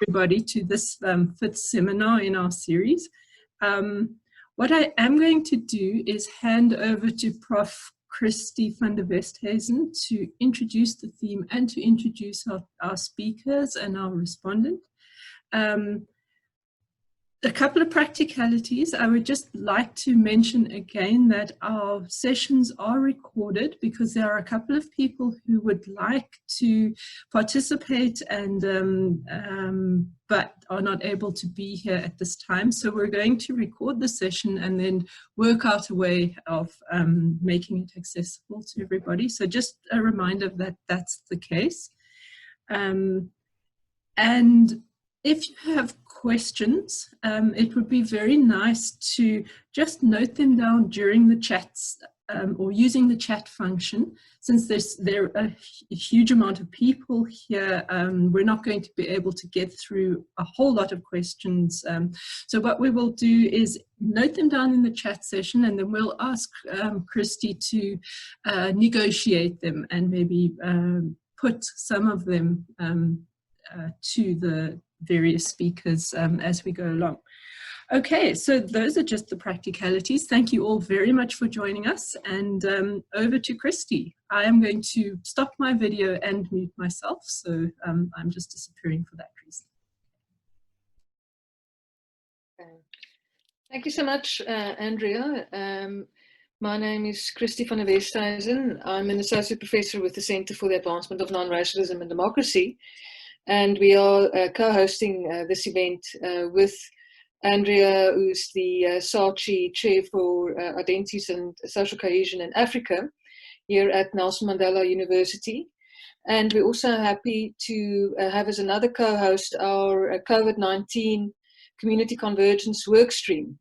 everybody to this fifth seminar in our series. What I am going to do is hand over to Prof. Christy van der Westhuizen to introduce the theme and to introduce our speakers and our respondent. A couple of practicalities. I would just like to mention again that our sessions are recorded because there are a couple of people who would like to participate and but are not able to be here at this time. So we're going to record the session and then work out a way of making it accessible to everybody. So just a reminder that that's the case. And if you have questions, it would be very nice to just note them down during the chats or using the chat function. Since there are a huge amount of people here, we're not going to be able to get through a whole lot of questions. So what we will do is note them down in the chat session, and then we'll ask Christy to negotiate them and maybe put some of them to the various speakers as we go along. Okay, so those are just the practicalities. Thank you all very much for joining us, and over to Christy. I am going to stop my video and mute myself, so I'm just disappearing for that reason. Thank you so much, Andrea. My name is Christy van der Westhuizen. I'm an associate professor with the Center for the Advancement of Non-Racialism and Democracy. And we are co-hosting this event with Andrea, who's the SACHI Chair for Identities and Social Cohesion in Africa here at Nelson Mandela University. And we're also happy to have as another co-host our COVID-19 Community Convergence Workstream,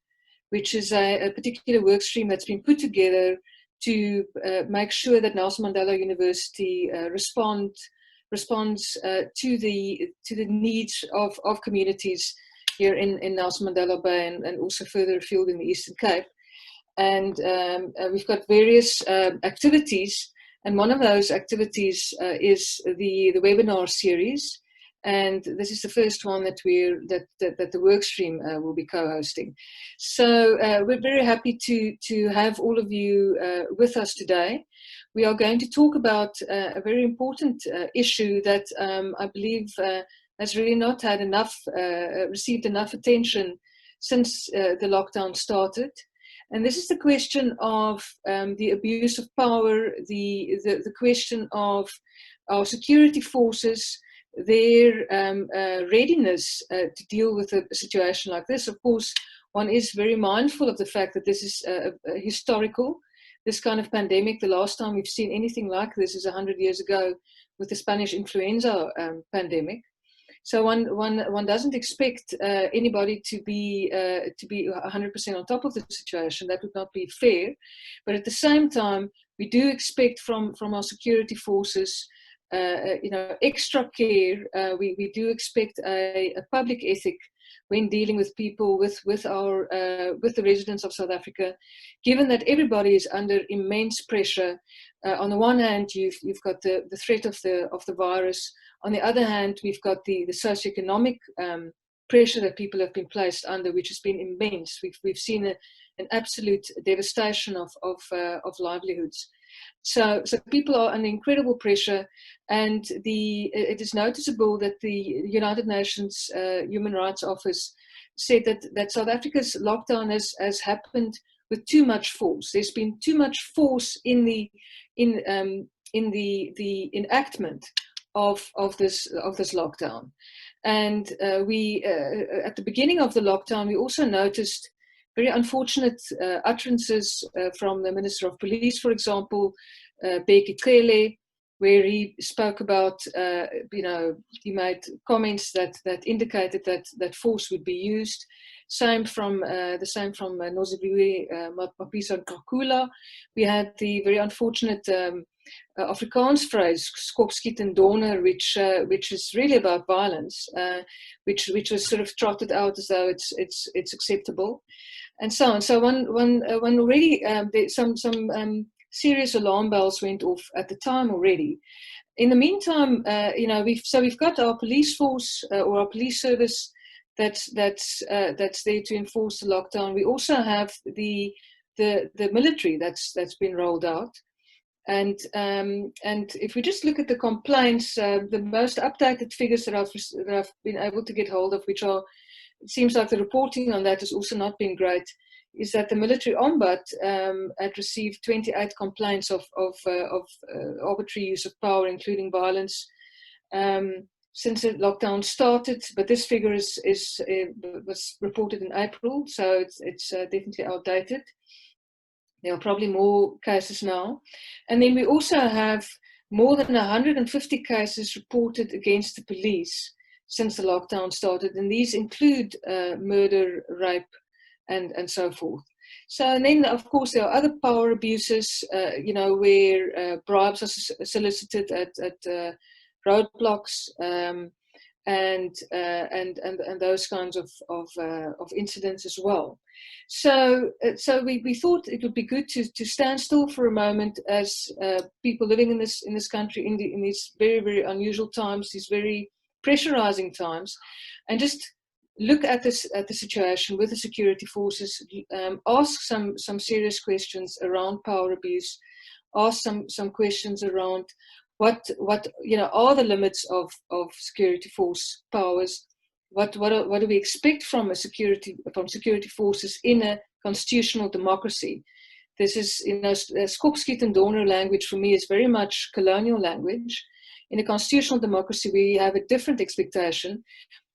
which is a particular workstream that's been put together to make sure that Nelson Mandela University responds to the needs of communities here in Nelson Mandela Bay and also further afield in the Eastern Cape. And we've got various activities, and one of those activities is the webinar series. And this is the first one that the workstream will be co-hosting. So we're very happy to have all of you with us today. We are going to talk about a very important issue that I believe has really not had received enough attention since the lockdown started. And this is the question of the abuse of power, the question of our security forces, their readiness to deal with a situation like this. Of course, one is very mindful of the fact that this is historical. This kind of pandemic, the last time we've seen anything like this is 100 years ago with the Spanish influenza pandemic. So one doesn't expect anybody to be 100% on top of the situation. That would not be fair. But at the same time, we do expect from our security forces extra care. We do expect a public ethic when dealing with people, with the residents of South Africa, given that everybody is under immense pressure. On the one hand, you've got the threat of the virus. On the other hand, we've got the socioeconomic pressure that people have been placed under, which has been immense. We've seen an absolute devastation of livelihoods. So people are under incredible pressure, and it is noticeable that the United Nations Human Rights Office said that South Africa's lockdown has happened with too much force. There's been too much force in the enactment of this lockdown, and we at the beginning of the lockdown we also noticed very unfortunate utterances from the Minister of Police, for example, Bheki Cele, where he spoke about, he made comments that indicated that force would be used. Same from Nozibwe Mapisa Kakula. We had the very unfortunate Afrikaans phrase "skop, skiet en donder," which is really about violence, which was sort of trotted out as though it's acceptable, and so on. So one already some serious alarm bells went off at the time already, in the meantime, we've got our police force or our police service that's there to enforce the lockdown. We also have the military that's been rolled out, and if we just look at the complaints, the most updated figures that I've been able to get hold of, which are, it seems like the reporting on that has also not been great, is that the military ombud had received 28 complaints of arbitrary use of power, including violence, since the lockdown started. But this figure was reported in April, so it's definitely outdated. There are probably more cases now. And then we also have more than 150 cases reported against the police since the lockdown started, and these include murder, rape, and so forth. So, and then of course there are other power abuses, where bribes are solicited at roadblocks, and those kinds of incidents as well. So we thought it would be good to stand still for a moment as people living in this country in these very, very unusual times, these very pressurizing times, and just look at the situation with the security forces, ask some serious questions around power abuse, ask some questions around what are the limits of security force powers, what do we expect from security forces in a constitutional democracy. This is, Skopskiet and Donor language for me is very much colonial language. In a constitutional democracy, we have a different expectation.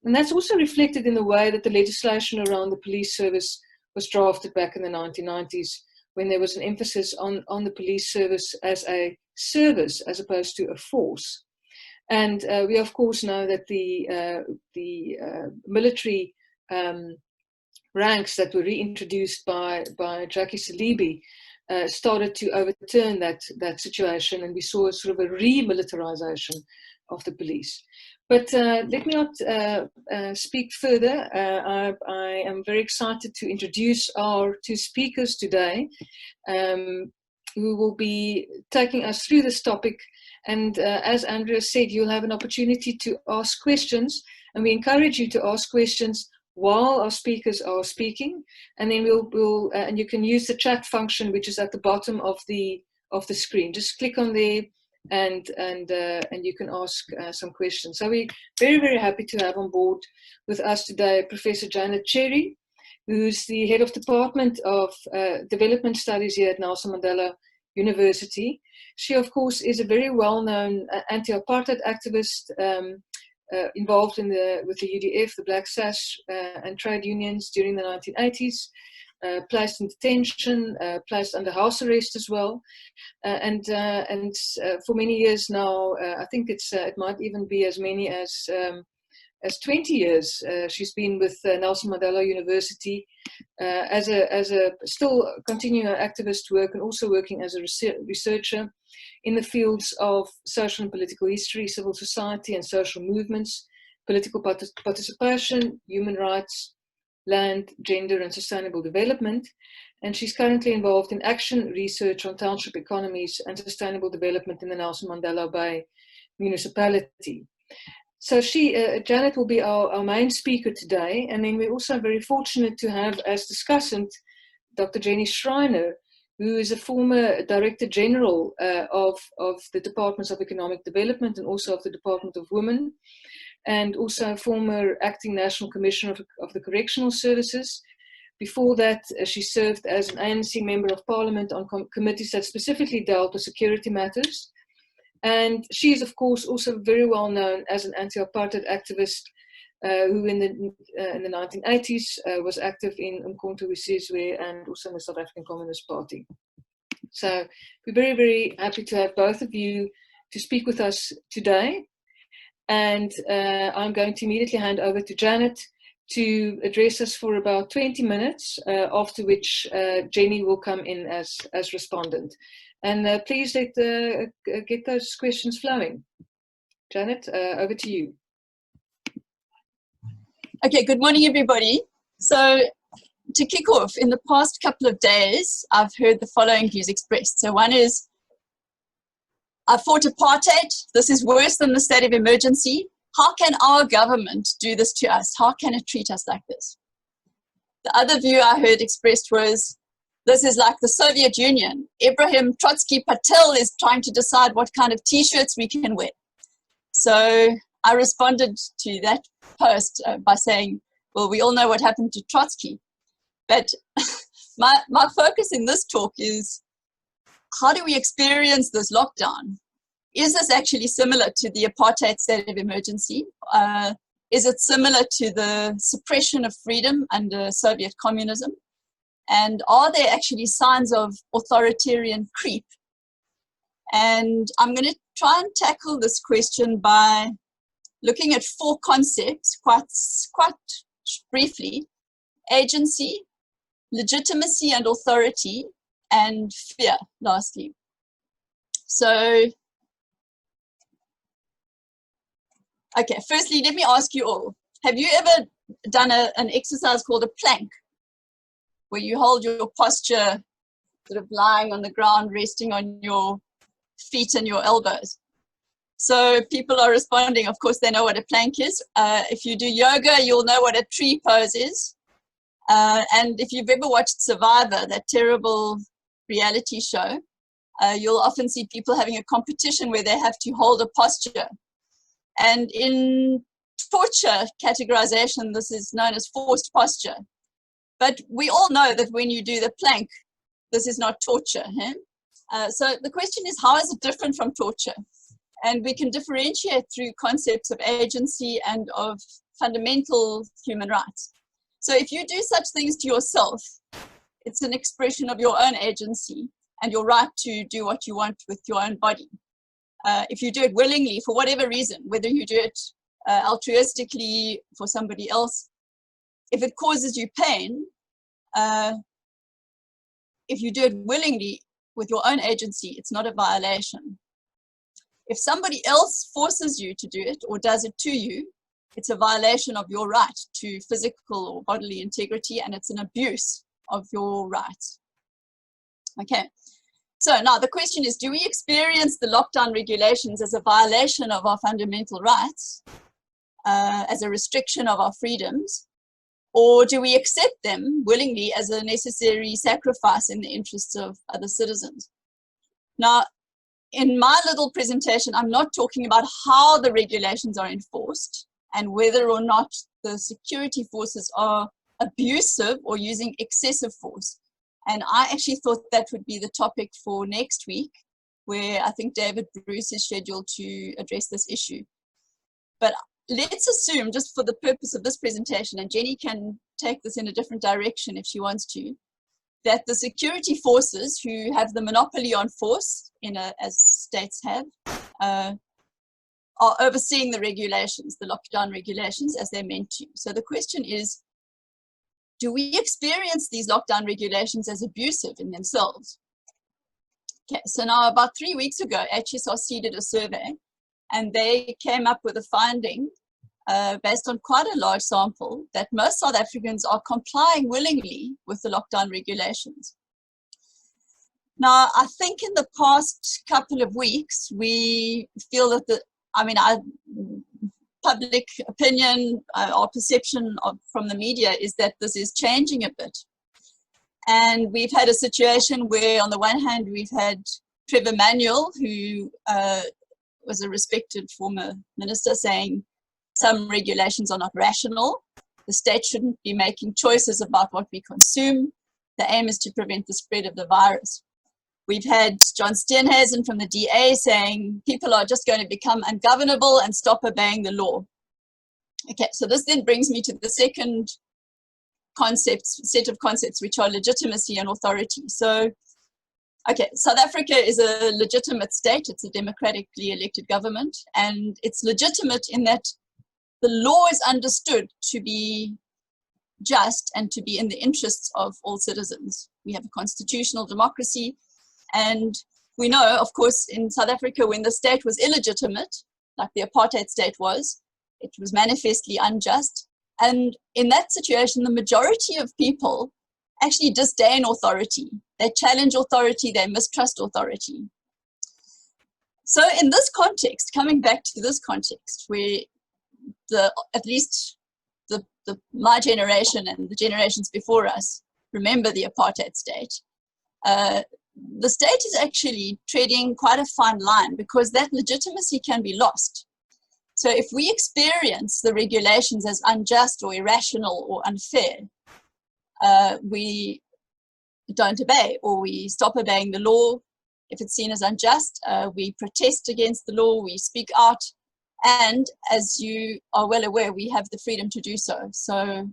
And that's also reflected in the way that the legislation around the police service was drafted back in the 1990s, when there was an emphasis on the police service as a service as opposed to a force. And we of course know that the military ranks that were reintroduced by Jackie Salibi started to overturn that situation, and we saw a sort of a remilitarization of the police. But let me not speak further. I am very excited to introduce our two speakers today, who will be taking us through this topic. And as Andrea said, you'll have an opportunity to ask questions, and we encourage you to ask questions while our speakers are speaking. And then we'll and you can use the chat function, which is at the bottom of the screen. Just click on there, and you can ask some questions. So we're very, very happy to have on board with us today Professor Janet Cherry, who's the head of Department of Development Studies here at Nelson Mandela University. She, of course, is a very well-known anti-apartheid activist, involved with the UDF, the Black Sash, and trade unions during the 1980s. Placed in detention, placed under house arrest as well, and for many years now. I think it might even be as many as 20 years. She's been with Nelson Mandela University as a still continuing her activist work, and also working as a researcher in the fields of social and political history, civil society and social movements, political participation, human rights, land, gender and sustainable development. And she's currently involved in action research on township economies and sustainable development in the Nelson Mandela Bay municipality. So Janet will be our main speaker today. And then we're also very fortunate to have as discussant Dr. Jenny Schreiner, who is a former Director General of the Departments of Economic Development and also of the Department of Women, and also a former Acting National Commissioner of the Correctional Services. Before that, she served as an ANC Member of Parliament on committees that specifically dealt with security matters. And she is, of course, also very well known as an anti-apartheid activist who in the 1980s was active in Umkhonto we Sizwe and also in the South African Communist Party. So we're very, very happy to have both of you to speak with us today. And I'm going to immediately hand over to Janet to address us for about 20 minutes, after which Jenny will come in as respondent. And please get those questions flowing. Janet, over to you. Okay, good morning, everybody. So to kick off, in the past couple of days, I've heard the following views expressed. So one is, I fought apartheid. This is worse than the state of emergency. How can our government do this to us? How can it treat us like this? The other view I heard expressed was, this is like the Soviet Union. Ibrahim Trotsky Patel is trying to decide what kind of t-shirts we can wear. So I responded to that post by saying, well, we all know what happened to Trotsky. But my focus in this talk is, how do we experience this lockdown? Is this actually similar to the apartheid state of emergency? Is it similar to the suppression of freedom under Soviet communism? And are there actually signs of authoritarian creep? And I'm going to try and tackle this question by looking at 4 concepts quite briefly: agency, legitimacy and authority, and fear, lastly. So, okay, firstly, let me ask you all, have you ever done an exercise called a plank, where you hold your posture sort of lying on the ground, resting on your feet and your elbows? So people are responding, of course, they know what a plank is. If you do yoga, you'll know what a tree pose is. And if you've ever watched Survivor, that terrible reality show, you'll often see people having a competition where they have to hold a posture. And in torture categorization, this is known as forced posture. But we all know that when you do the plank, this is not torture. So the question is, how is it different from torture? And we can differentiate through concepts of agency and of fundamental human rights. So if you do such things to yourself, it's an expression of your own agency and your right to do what you want with your own body. If you do it willingly, for whatever reason, whether you do it altruistically for somebody else, if it causes you pain, if you do it willingly with your own agency, it's not a violation. If somebody else forces you to do it or does it to you, it's a violation of your right to physical or bodily integrity, and it's an abuse of your rights. Okay, so now the question is, do we experience the lockdown regulations as a violation of our fundamental rights, as a restriction of our freedoms, or do we accept them willingly as a necessary sacrifice in the interests of other citizens? Now, in my little presentation, I'm not talking about how the regulations are enforced and whether or not the security forces are abusive or using excessive force. And I actually thought that would be the topic for next week, where I think David Bruce is scheduled to address this issue. But let's assume, just for the purpose of this presentation, and Jenny can take this in a different direction if she wants to, that the security forces who have the monopoly on force, as states have, are overseeing the regulations, the lockdown regulations, as they're meant to. So the question is, do we experience these lockdown regulations as abusive in themselves? Okay, so now about 3 weeks ago, HSRC did a survey, and they came up with a finding based on quite a large sample that most South Africans are complying willingly with the lockdown regulations. Now, I think in the past couple of weeks, we feel that public opinion, our perception from the media is that this is changing a bit. And we've had a situation where, on the one hand, we've had Trevor Manuel, who was a respected former minister, saying some regulations are not rational. The state shouldn't be making choices about what we consume. The aim is to prevent the spread of the virus. We've had John Steenhuisen from the DA saying people are just going to become ungovernable and stop obeying the law. Okay, so this then brings me to the second set of concepts, which are legitimacy and authority. So, okay, South Africa is a legitimate state. It's a democratically elected government, and it's legitimate in that the law is understood to be just and to be in the interests of all citizens. We have a constitutional democracy, and we know, of course, in South Africa, when the state was illegitimate, like the apartheid state was, it was manifestly unjust. And in that situation, the majority of people actually disdain authority. They challenge authority, they mistrust authority. So in this context, coming back to this context, where at least my generation and the generations before us remember the apartheid state, the state is actually treading quite a fine line, because that legitimacy can be lost. So if we experience the regulations as unjust or irrational or unfair, we don't obey, or we stop obeying the law. If it's seen as unjust, we protest against the law, we speak out, and as you are well aware, we have the freedom to do so. So,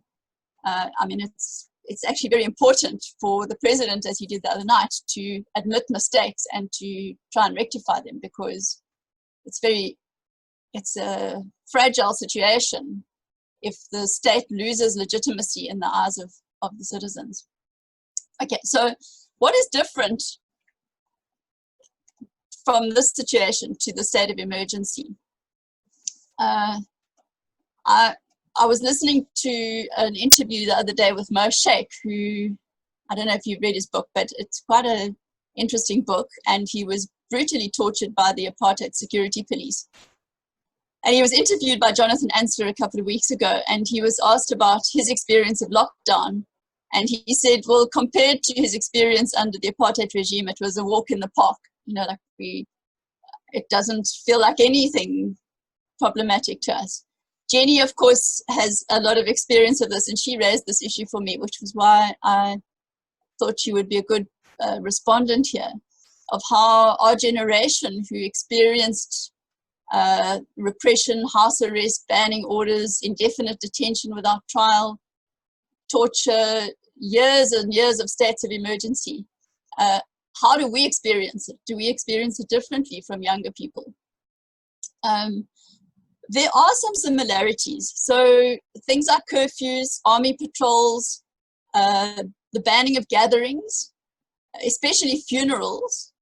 I mean, it's actually very important for the president, as he did the other night, to admit mistakes and to try and rectify them, because it's a fragile situation if the state loses legitimacy in the eyes of the citizens. Okay, so what is different from this situation to the state of emergency? I was listening to an interview the other day with Mo Sheikh, who, I don't know if you've read his book, but it's quite an interesting book, and he was brutally tortured by the apartheid security police. And he was interviewed by Jonathan Ansler a couple of weeks ago, and he was asked about his experience of lockdown. And he said, well, compared to his experience under the apartheid regime, it was a walk in the park. You know, like it doesn't feel like anything problematic to us. Jenny, of course, has a lot of experience of this, and she raised this issue for me, which was why I thought she would be a good respondent here, of how our generation, who experienced repression, house arrest, banning orders, indefinite detention without trial, torture, years and years of states of emergency, how do we experience it? Do we experience it differently from younger people? There are some similarities. So things like curfews, army patrols, the banning of gatherings, especially funerals,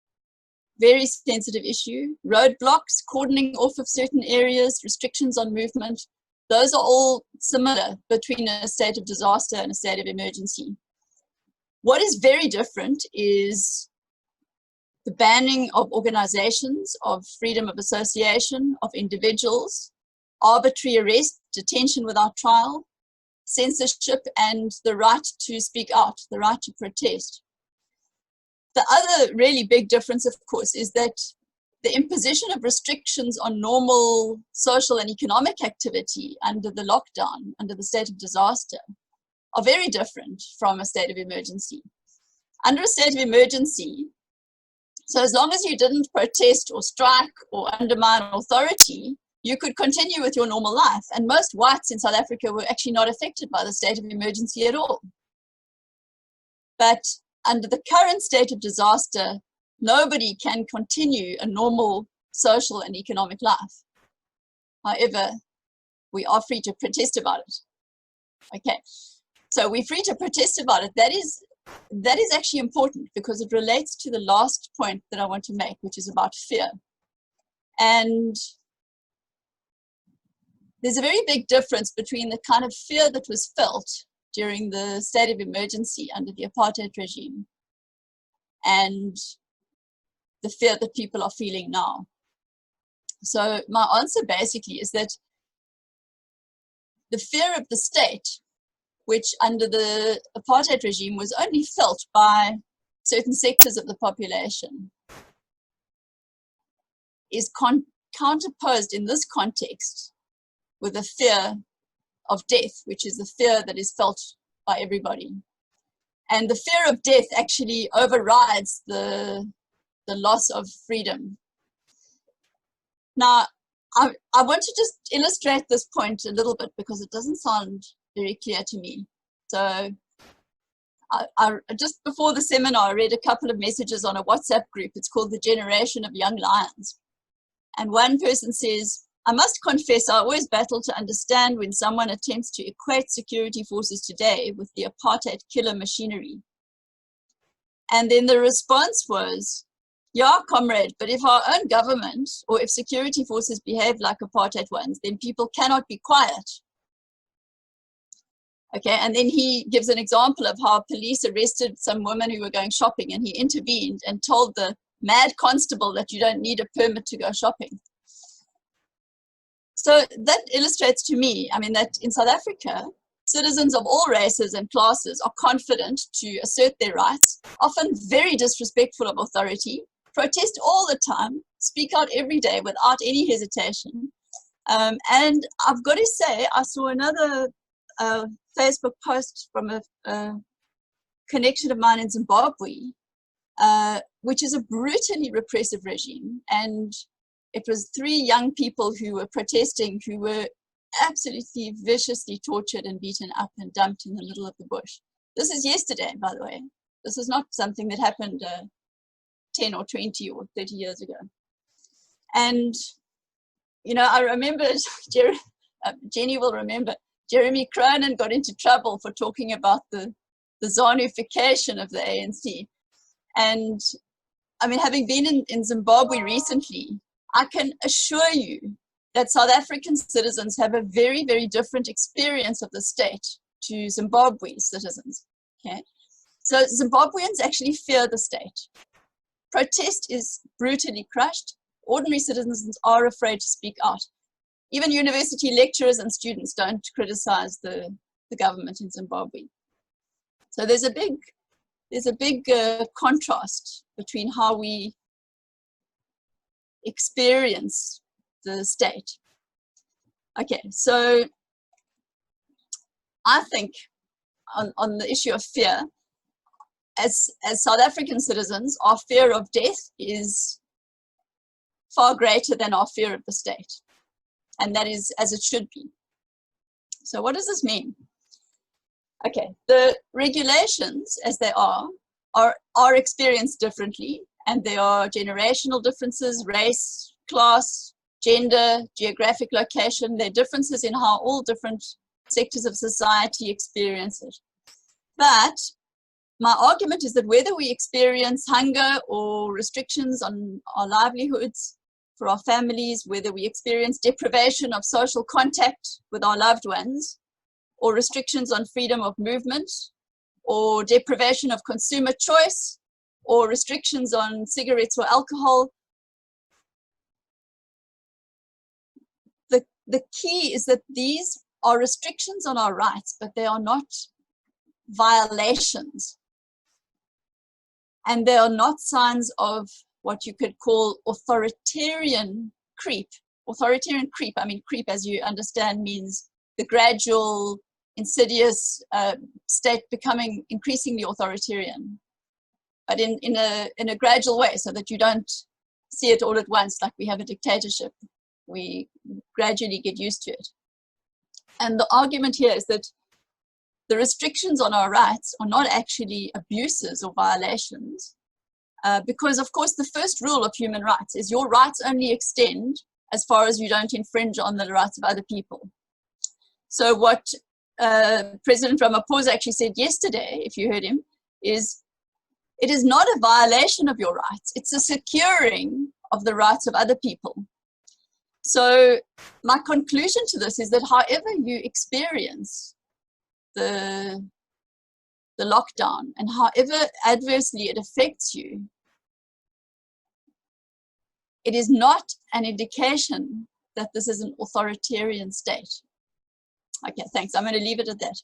very sensitive issue, roadblocks, cordoning off of certain areas, restrictions on movement. Those are all similar between a state of disaster and a state of emergency. What is very different is the banning of organizations, of freedom of association, of individuals, arbitrary arrest, detention without trial, censorship, and the right to speak out, the right to protest. The other really big difference, of course, is that the imposition of restrictions on normal social and economic activity under the lockdown, under the state of disaster, are very different from a state of emergency. Under a state of emergency, so as long as you didn't protest or strike or undermine authority, you could continue with your normal life. And most whites in South Africa were actually not affected by the state of emergency at all. But under the current state of disaster, nobody can continue a normal social and economic life. However, we are free to protest about it. Okay, so we're free to protest about it. That is actually important, because it relates to the last point that I want to make, which is about fear. And there's a very big difference between the kind of fear that was felt during the state of emergency under the apartheid regime and the fear that people are feeling now. So my answer basically is that the fear of the state, which under the apartheid regime was only felt by certain sectors of the population, is counterposed in this context with a fear of death, which is the fear that is felt by everybody. And the fear of death actually overrides the loss of freedom. Now, I want to just illustrate this point a little bit, because it doesn't sound very clear to me. So I just before the seminar, I read a couple of messages on a WhatsApp group. It's called the Generation of Young Lions. And one person says, I must confess, I always battle to understand when someone attempts to equate security forces today with the apartheid killer machinery. And then the response was, yeah, comrade, but if our own government or if security forces behave like apartheid ones, then people cannot be quiet. Okay, and then he gives an example of how police arrested some women who were going shopping, and he intervened and told the mad constable that you don't need a permit to go shopping. So that illustrates to me, I mean, that in South Africa, citizens of all races and classes are confident to assert their rights, often very disrespectful of authority, protest all the time, speak out every day without any hesitation. And I've got to say, I saw another Facebook post from a connection of mine in Zimbabwe, which is a brutally repressive regime. And it was 3 young people who were protesting who were absolutely viciously tortured and beaten up and dumped in the middle of the bush. This is yesterday, by the way. This is not something that happened 10 or 20 or 30 years ago. And, you know, I remember, Jenny will remember, Jeremy Cronin got into trouble for talking about the Zanu-fication of the ANC. And, I mean, having been in Zimbabwe recently, I can assure you that South African citizens have a very, very different experience of the state to Zimbabwe citizens, okay? So Zimbabweans actually fear the state. Protest is brutally crushed. Ordinary citizens are afraid to speak out. Even university lecturers and students don't criticize the government in Zimbabwe. So there's a big contrast between how we experience the state. Okay, so I think on the issue of fear, as South African citizens, our fear of death is far greater than our fear of the state. And that is as it should be. So what does this mean? Okay, the regulations as they are experienced differently, and there are generational differences, race, class, gender, geographic location. There are differences in how all different sectors of society experience it. But my argument is that whether we experience hunger or restrictions on our livelihoods for our families, whether we experience deprivation of social contact with our loved ones, or restrictions on freedom of movement, or deprivation of consumer choice, or restrictions on cigarettes or alcohol, the key is that these are restrictions on our rights, but they are not violations. And they are not signs of what you could call authoritarian creep. Authoritarian creep, I mean, creep, as you understand, means the gradual, insidious state becoming increasingly authoritarian, but in a gradual way, so that you don't see it all at once like we have a dictatorship. We gradually get used to it. And the argument here is that the restrictions on our rights are not actually abuses or violations, because of course the first rule of human rights is your rights only extend as far as you don't infringe on the rights of other people. So what President Ramaphosa actually said yesterday, if you heard him, is it is not a violation of your rights, it's a securing of the rights of other people. So my conclusion to this is that however you experience the lockdown and however adversely it affects you, it is not an indication that this is an authoritarian state. Okay, thanks. I'm going to leave it at that.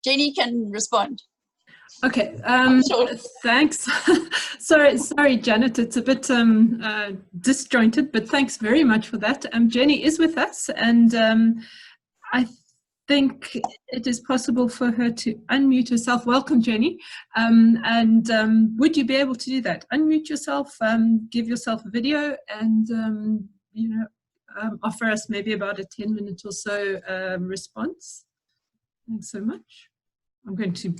Jenny can respond. Okay, Sure. thanks. sorry, Janet, it's a bit disjointed, but thanks very much for that. Jenny is with us, and I think it is possible for her to unmute herself. Welcome, Jenny. Would you be able to do that? Unmute yourself, give yourself a video, and offer us maybe about a 10-minute or so response. Thanks so much. I'm going to.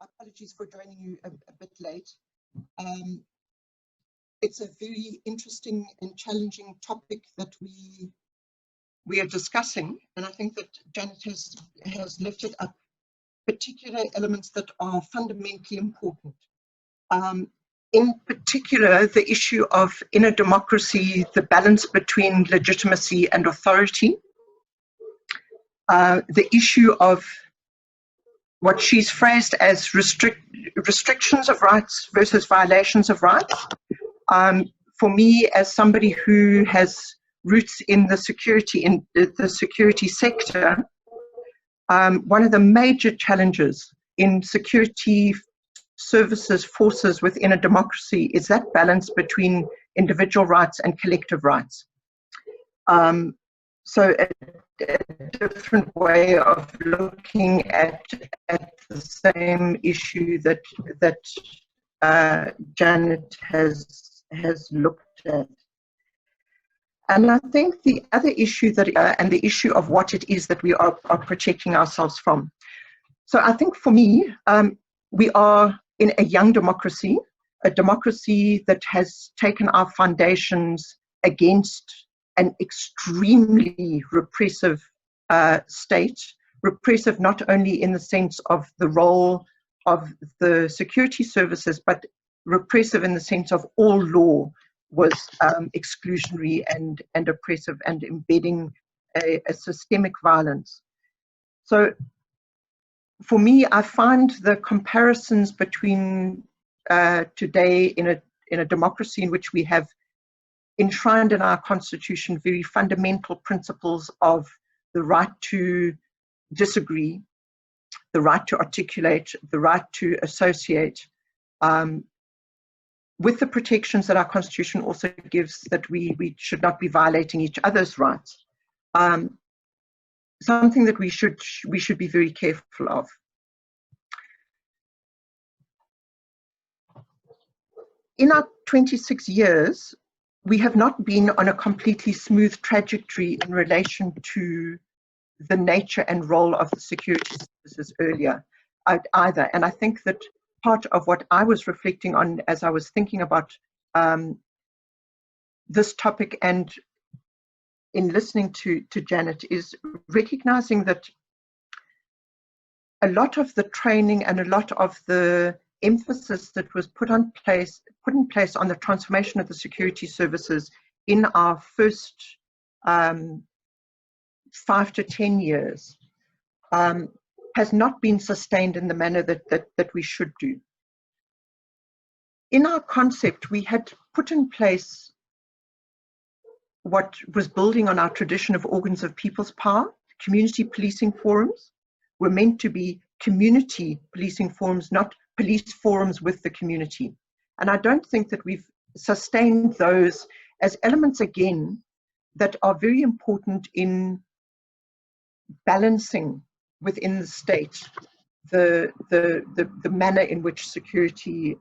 Apologies for joining you a bit late. It's a very interesting and challenging topic that we are discussing, and I think that Janet has lifted up particular elements that are fundamentally important. In particular, the issue of in a democracy, the balance between legitimacy and authority. the issue of what she's phrased as restrictions of rights versus violations of rights. For me, as somebody who has roots in the security sector, one of the major challenges in security services forces within a democracy is that balance between individual rights and collective rights. So a different way of looking at the same issue that Janet has looked at. And I think the other issue and the issue of what it is that we are protecting ourselves from. So I think for me, we are in a young democracy, a democracy that has taken our foundations against an extremely repressive state, repressive not only in the sense of the role of the security services, but repressive in the sense of all law was exclusionary and oppressive and embedding a systemic violence. So for me, I find the comparisons between today in a democracy in which we have enshrined in our constitution very fundamental principles of the right to disagree, the right to articulate, the right to associate, with the protections that our constitution also gives, that we should not be violating each other's rights. Something that we should be very careful of. In our 26 years, we have not been on a completely smooth trajectory in relation to the nature and role of the security services earlier either. And I think that part of what I was reflecting on as I was thinking about this topic and in listening to Janet is recognizing that a lot of the training and a lot of the emphasis that was put in place on the transformation of the security services in our first 5 to 10 years has not been sustained in the manner that we should do. In our concept, we had put in place what was building on our tradition of organs of people's power. Community policing forums were meant to be community policing forums, not police forums with the community. And I don't think that we've sustained those as elements, again, that are very important in balancing within the state the manner in which security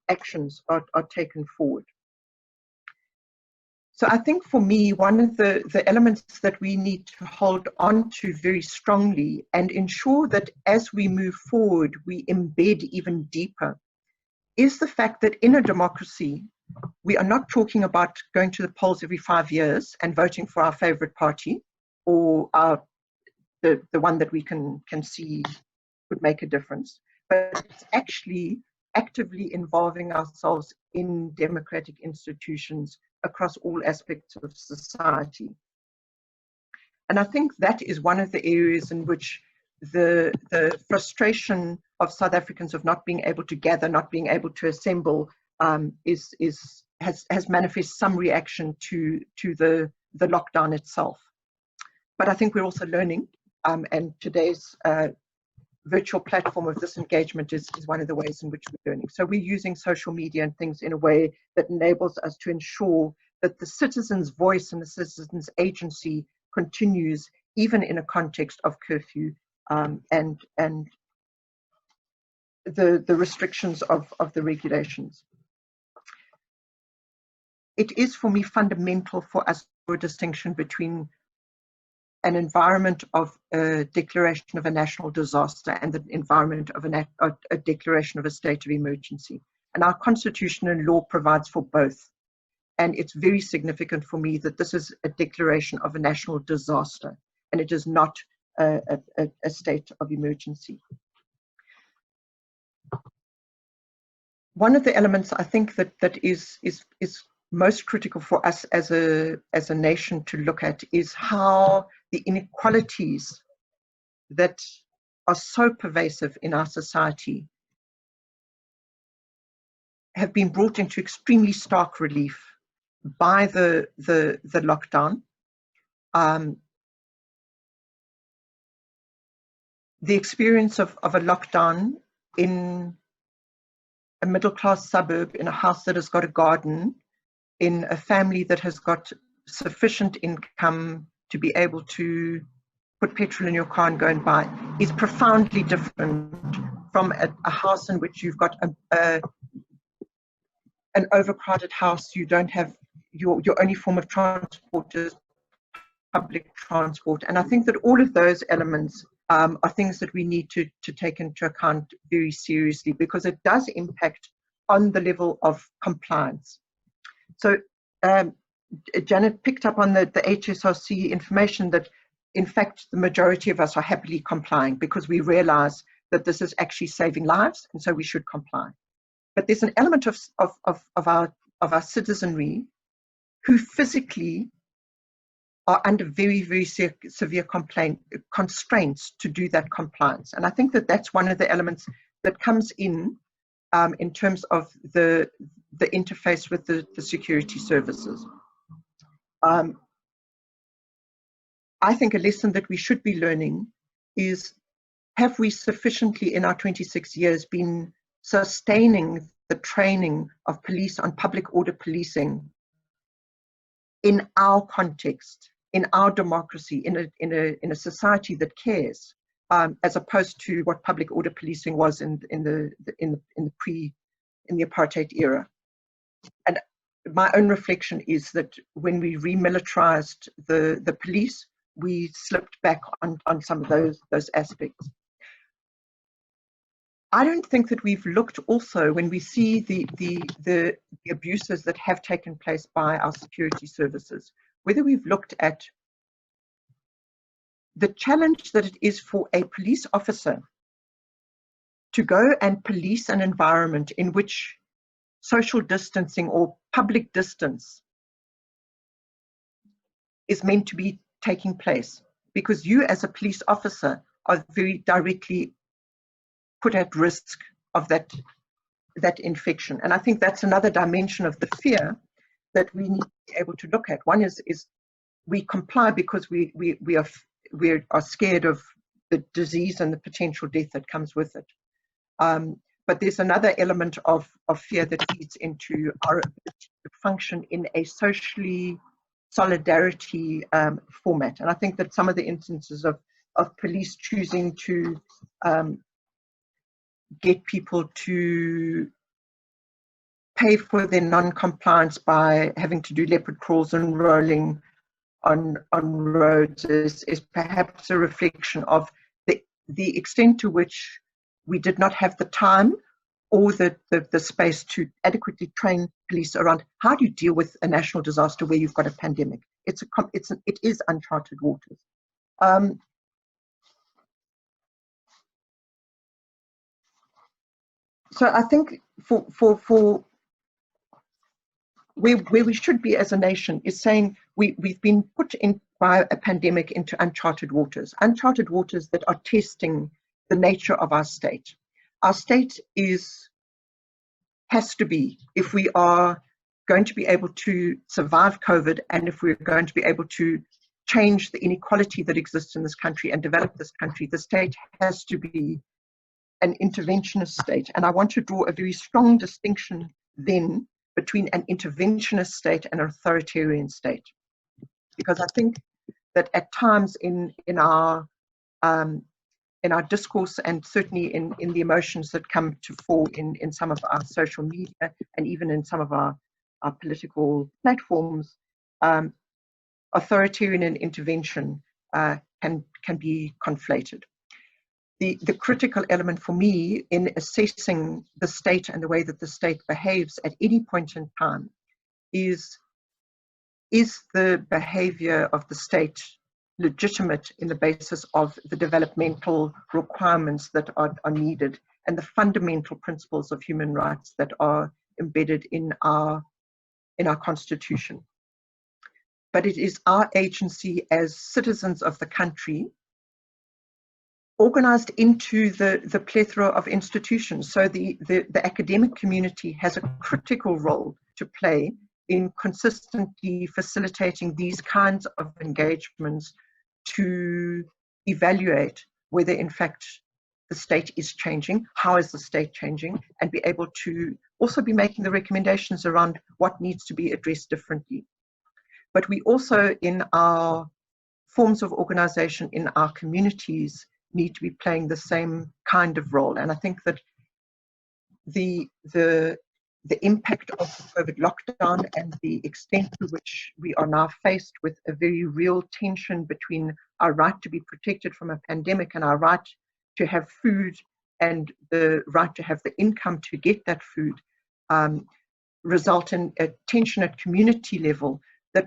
actions are taken forward. So I think for me, one of the elements that we need to hold on to very strongly and ensure that as we move forward, we embed even deeper is the fact that in a democracy, we are not talking about going to the polls every 5 years and voting for our favorite party or the one that we can see would make a difference, but it's actually actively involving ourselves in democratic institutions across all aspects of society. And I think that is one of the areas in which the frustration of South Africans of not being able to gather, not being able to assemble, has manifested some reaction to the lockdown itself. But I think we're also learning, and today's virtual platform of this engagement is one of the ways in which we're learning. So we're using social media and things in a way that enables us to ensure that the citizen's voice and the citizen's agency continues even in a context of curfew and the restrictions of the regulations. It is for me fundamental for us for a distinction between an environment of a declaration of a national disaster and the environment of a declaration of a state of emergency. And our constitution and law provides for both. And it's very significant for me that this is a declaration of a national disaster and it is not a state of emergency. One of the elements I think that is most critical for us as a nation to look at is how the inequalities that are so pervasive in our society have been brought into extremely stark relief by the lockdown. The experience of a lockdown in a middle-class suburb, in a house that has got a garden, in a family that has got sufficient income to be able to put petrol in your car and go and buy, is profoundly different from a house in which you've got an overcrowded house. You don't have your only form of transport is public transport. And I think that all of those elements are things that we need to take into account very seriously, because it does impact on the level of compliance. So Janet picked up on the HSRC information that in fact the majority of us are happily complying because we realize that this is actually saving lives, and so we should comply. But there's an element of our citizenry who physically are under very, very severe constraints to do that compliance. And I think that that's one of the elements that comes in terms of the interface with the security services. I think a lesson that we should be learning is, have we sufficiently in our 26 years been sustaining the training of police on public order policing in our context, in our democracy, in a society that cares, as opposed to what public order policing was in the apartheid era. And my own reflection is that when we remilitarized the police, we slipped back on some of those aspects. I don't think that we've looked also, when we see the abuses that have taken place by our security services, whether we've looked at the challenge that it is for a police officer to go and police an environment in which social distancing or public distance is meant to be taking place, because you as a police officer are very directly put at risk of that infection. And I think that's another dimension of the fear that we need to be able to look at. One is we comply because we are scared of the disease and the potential death that comes with it. But there's another element of fear that feeds into our ability to function in a socially solidarity format. And I think that some of the instances of police choosing to get people to pay for their non-compliance by having to do leopard crawls and rolling on roads is perhaps a reflection of the extent to which we did not have the time or the space to adequately train police around how do you deal with a national disaster where you've got a pandemic. It is uncharted waters. So I think for where we should be as a nation is saying we've been put in by a pandemic into uncharted waters that are testing the nature of our state. Our state has to be, if we are going to be able to survive COVID, and if we're going to be able to change the inequality that exists in this country and develop this country, the state has to be an interventionist state. And I want to draw a very strong distinction then between an interventionist state and an authoritarian state. Because I think that at times in our discourse, and certainly in the emotions that come to fore in some of our social media and even in some of our political platforms, authoritarian and intervention can be conflated. The critical element for me in assessing the state and the way that the state behaves at any point in time is the behavior of the state legitimate in the basis of the developmental requirements that are needed and the fundamental principles of human rights that are embedded in our constitution. But it is our agency as citizens of the country organized into the plethora of institutions. So the academic community has a critical role to play in consistently facilitating these kinds of engagements to evaluate whether in fact the state is changing, how is the state changing, and be able to also be making the recommendations around what needs to be addressed differently. But we also, in our forms of organization in our communities, need to be playing the same kind of role. And I think that the impact of the COVID lockdown and the extent to which we are now faced with a very real tension between our right to be protected from a pandemic and our right to have food and the right to have the income to get that food, result in a tension at community level that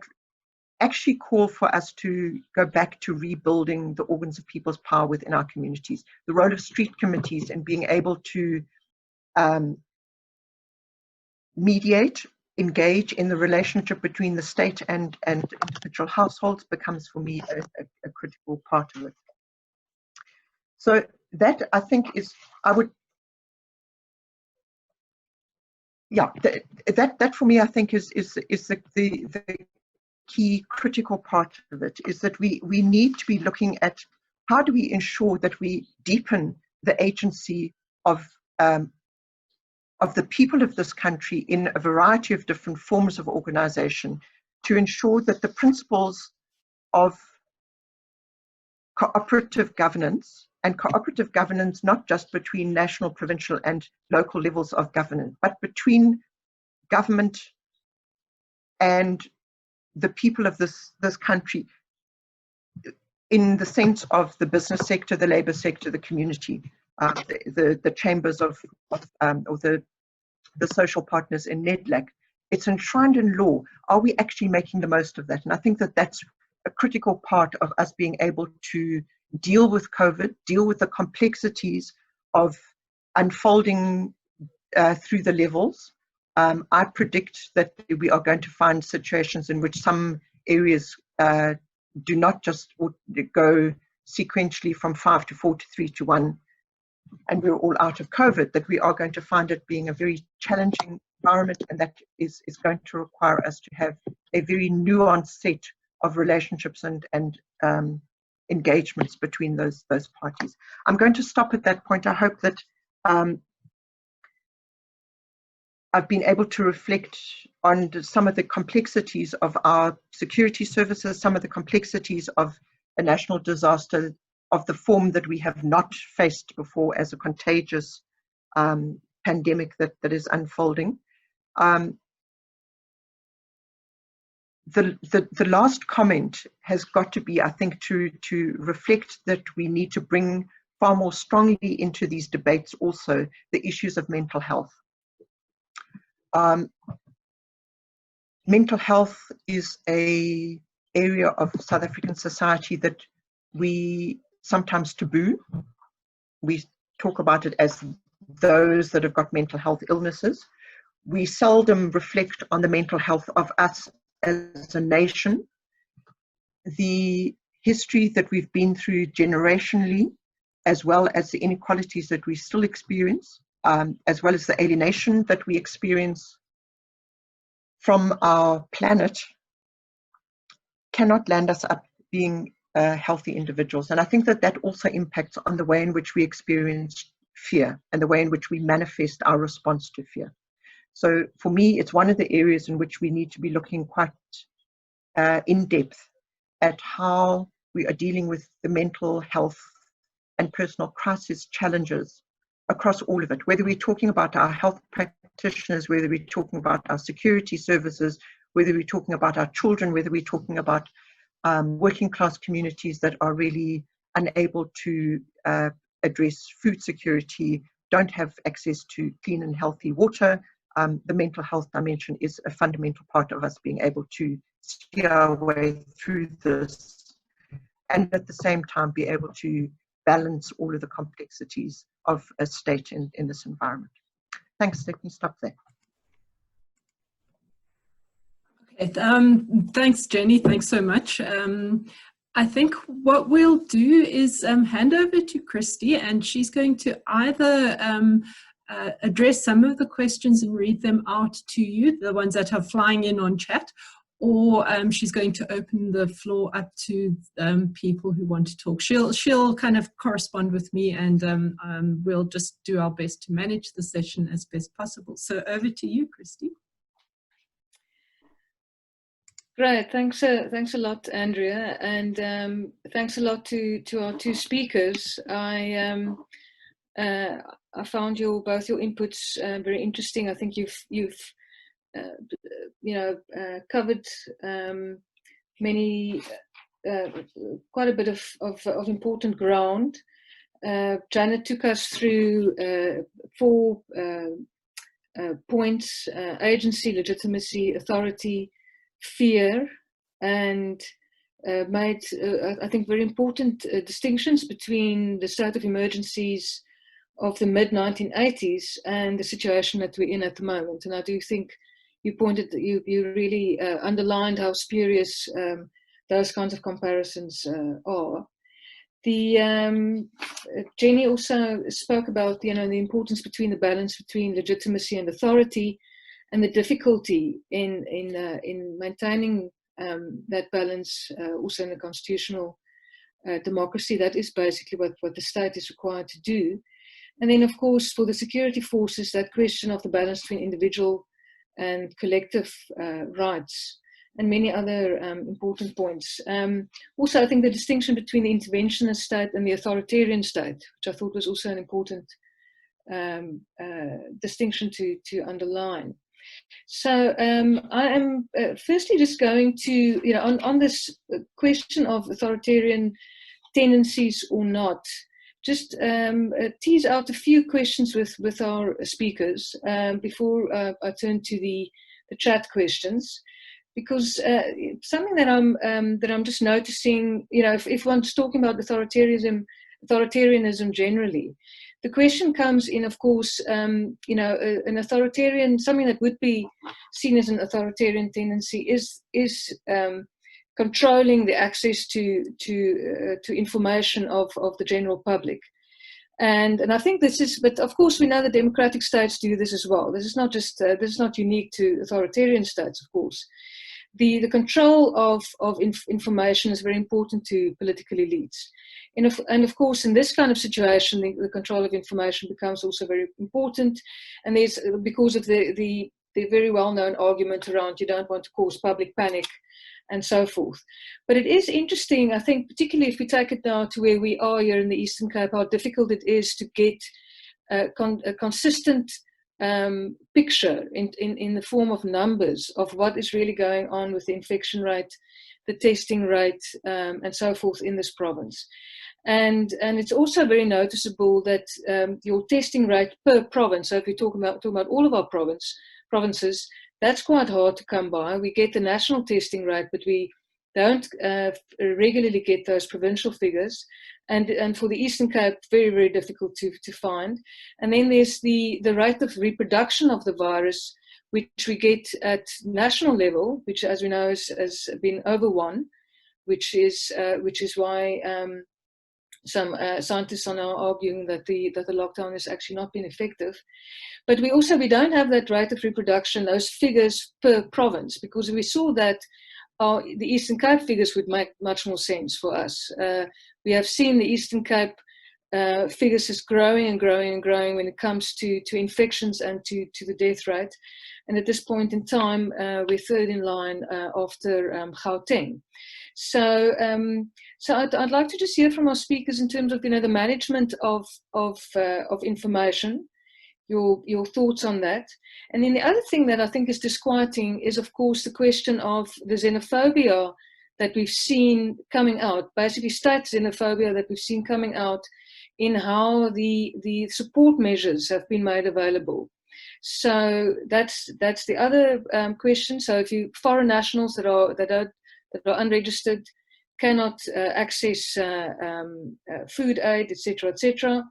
actually call for us to go back to rebuilding the organs of people's power within our communities. The role of street committees and being able to mediate, engage in the relationship between the state and individual households becomes for me a critical part of it. So that, I think, is, I would, yeah, that for me, I think is the key critical part of it, is that we need to be looking at how do we ensure that we deepen the agency of the people of this country in a variety of different forms of organization, to ensure that the principles of cooperative governance, and cooperative governance not just between national, provincial and local levels of governance, but between government and the people of this country, in the sense of the business sector, the labor sector, the community, the chambers of or the social partners in NEDLAC. It's enshrined in law. Are we actually making the most of that? And I think that that's a critical part of us being able to deal with COVID, deal with the complexities of unfolding through the levels. I predict that we are going to find situations in which some areas do not just go sequentially from 5 to 4 to 3 to 1, and we're all out of COVID, that we are going to find it being a very challenging environment, and that is going to require us to have a very nuanced set of relationships and engagements between those parties. I'm going to stop at that point. I hope that I've been able to reflect on some of the complexities of our security services, some of the complexities of a national disaster of the form that we have not faced before, as a contagious pandemic that is unfolding. The last comment has got to be, I think, to reflect that we need to bring far more strongly into these debates also the issues of mental health. Mental health is an area of South African society that we sometimes taboo. We talk about it as those that have got mental health illnesses. We seldom reflect on the mental health of us as a nation, the history that we've been through generationally, as well as the inequalities that we still experience, as well as the alienation that we experience from our planet, cannot land us up being healthy individuals. And I think that that also impacts on the way in which we experience fear and the way in which we manifest our response to fear. So for me, it's one of the areas in which we need to be looking quite in depth at how we are dealing with the mental health and personal crisis challenges across all of it, whether we're talking about our health practitioners, whether we're talking about our security services, whether we're talking about our children, whether we're talking about working class communities that are really unable to address food security, don't have access to clean and healthy water. The mental health dimension is a fundamental part of us being able to steer our way through this, and at the same time be able to balance all of the complexities of a state in this environment. Thanks, let me stop there. Okay, thanks, Jenny, thanks so much. I think what we'll do is hand over to Christy, and she's going to either address some of the questions and read them out to you, the ones that are flying in on chat, or she's going to open the floor up to people who want to talk. She'll kind of correspond with me, and we'll just do our best to manage the session as best possible. So over to you, Christy. Great, thanks a lot, Andrea, and thanks a lot to our two speakers. I found both your inputs very interesting. I think you've covered quite a bit of important ground. Janet took us through 4 points: agency, legitimacy, authority, fear, and made, I think, very important distinctions between the state of emergencies of the mid-1980s and the situation that we're in at the moment. And I do think you really underlined how spurious those kinds of comparisons are. Jenny also spoke about the importance between the balance between legitimacy and authority, and the difficulty in maintaining that balance also in a constitutional democracy. That is basically what the state is required to do. And then, of course, for the security forces, that question of the balance between individual and collective rights, and many other important points. Also, I think the distinction between the interventionist state and the authoritarian state, which I thought was also an important distinction to underline. So I am firstly just going to, on this question of authoritarian tendencies or not, just tease out a few questions with our speakers before I turn to the chat questions, because something that I'm just noticing, if one's talking about authoritarianism generally, the question comes in, of course, an authoritarian, something that would be seen as an authoritarian tendency is controlling the access to information of the general public. And I think this is, but of course we know that democratic states do this as well. This is not just, this is not unique to authoritarian states, of course. The control of information is very important to political elites. And of course, in this kind of situation, the control of information becomes also very important. And there's, because of the very well-known argument around you don't want to cause public panic and so forth. But it is interesting, I think, particularly if we take it now to where we are here in the Eastern Cape, how difficult it is to get a consistent picture in the form of numbers of what is really going on with the infection rate, the testing rate, and so forth in this province. And it's also very noticeable that your testing rate per province, so if we're talking about all of our provinces, that's quite hard to come by. We get the national testing rate, but we don't regularly get those provincial figures. And for the Eastern Cape, very, very difficult to find. And then there's the rate of reproduction of the virus, which we get at national level, which, as we know, has been over 1, which is why some scientists are now arguing that the lockdown has actually not been effective. But we don't have that rate of reproduction, those figures per province, because we saw that the Eastern Cape figures would make much more sense for us. We have seen the Eastern Cape figures is growing and growing and growing when it comes to infections and to the death rate. And at this point in time, we're third in line after Gauteng. So I'd like to just hear from our speakers in terms of the management of information, your thoughts on that. And then the other thing that I think is disquieting is, of course, the question of the xenophobia that we've seen coming out, basically state xenophobia that we've seen coming out in how the support measures have been made available. So that's the other question. So if you foreign nationals that are unregistered cannot access food aid, etc., etc.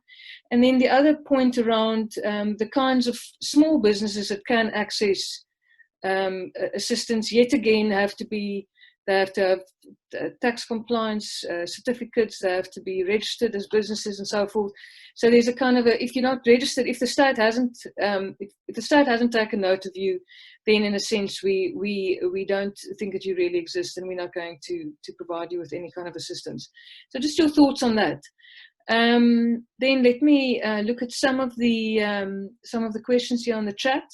And then the other point around the kinds of small businesses that can access assistance, yet again, have to be They have to have tax compliance certificates. They have to be registered as businesses and so forth. So there's a kind of if you're not registered, if the state hasn't, if the state hasn't taken note of you, then in a sense we don't think that you really exist, and we're not going to provide you with any kind of assistance. So just your thoughts on that. Then let me look at some of the questions here on the chat.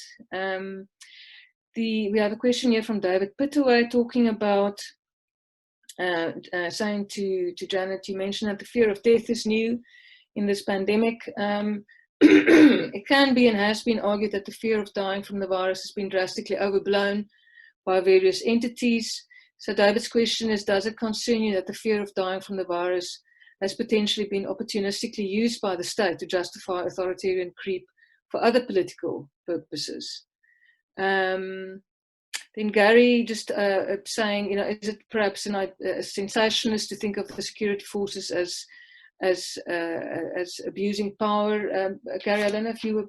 We have a question here from David Pittaway talking about saying to Janet, you mentioned that the fear of death is new in this pandemic. It can be and has been argued that the fear of dying from the virus has been drastically overblown by various entities. So David's question is, does it concern you that the fear of dying from the virus has potentially been opportunistically used by the state to justify authoritarian creep for other political purposes? Then Gary just saying, is it perhaps a sensationalist to think of the security forces as abusing power? Gary, I don't know if you were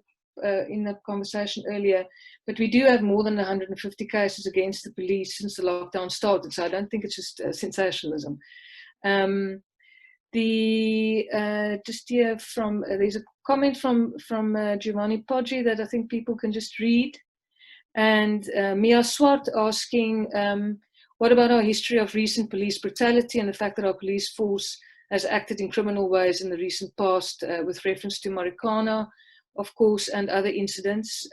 in that conversation earlier, but we do have more than 150 cases against the police since the lockdown started, so I don't think it's just sensationalism. Just here there's a comment from Giovanni Poggi that I think people can just read. And Mia Swart asking, what about our history of recent police brutality and the fact that our police force has acted in criminal ways in the recent past, with reference to Marikana, of course, and other incidents.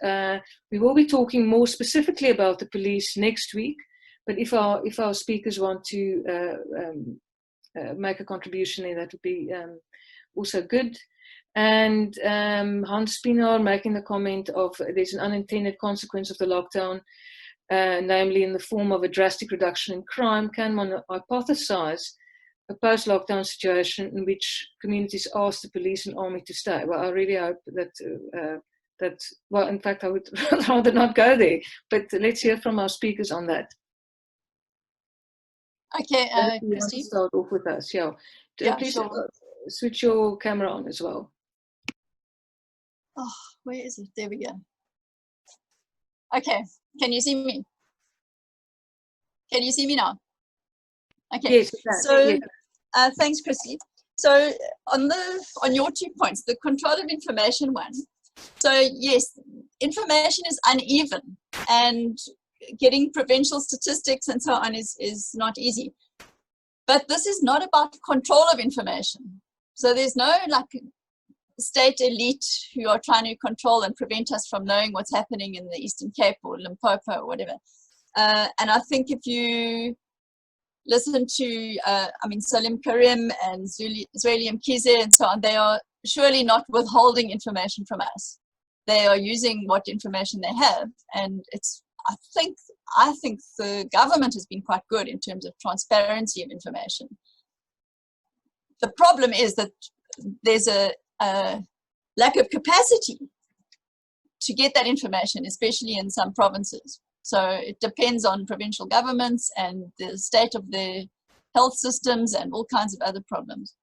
We will be talking more specifically about the police next week, but if our speakers want to make a contribution there, that would be also good. And Hans Pienaar making the comment of there's an unintended consequence of the lockdown, namely in the form of a drastic reduction in crime. Can one hypothesize a post-lockdown situation in which communities ask the police and army to stay? Well, I really hope that well, in fact, I would rather not go there, but let's hear from our speakers on that. Okay, Christine. Start off with us, yeah. Please sure. Switch your camera on as well. Oh, where is it? There we go. Okay, can you see me? Can you see me now? Okay, yes, so yes. Thanks, Christy. So on your 2 points, the control of information one. So yes, information is uneven, and getting provincial statistics and so on is not easy. But this is not about control of information. So there's no state elite who are trying to control and prevent us from knowing what's happening in the Eastern Cape or Limpopo or whatever. And I think if you listen to, Salim Karim and Zweli Mkhize and so on, they are surely not withholding information from us. They are using what information they have, and I think the government has been quite good in terms of transparency of information. The problem is that there's a lack of capacity to get that information, especially in some provinces. So it depends on provincial governments and the state of their health systems and all kinds of other problems,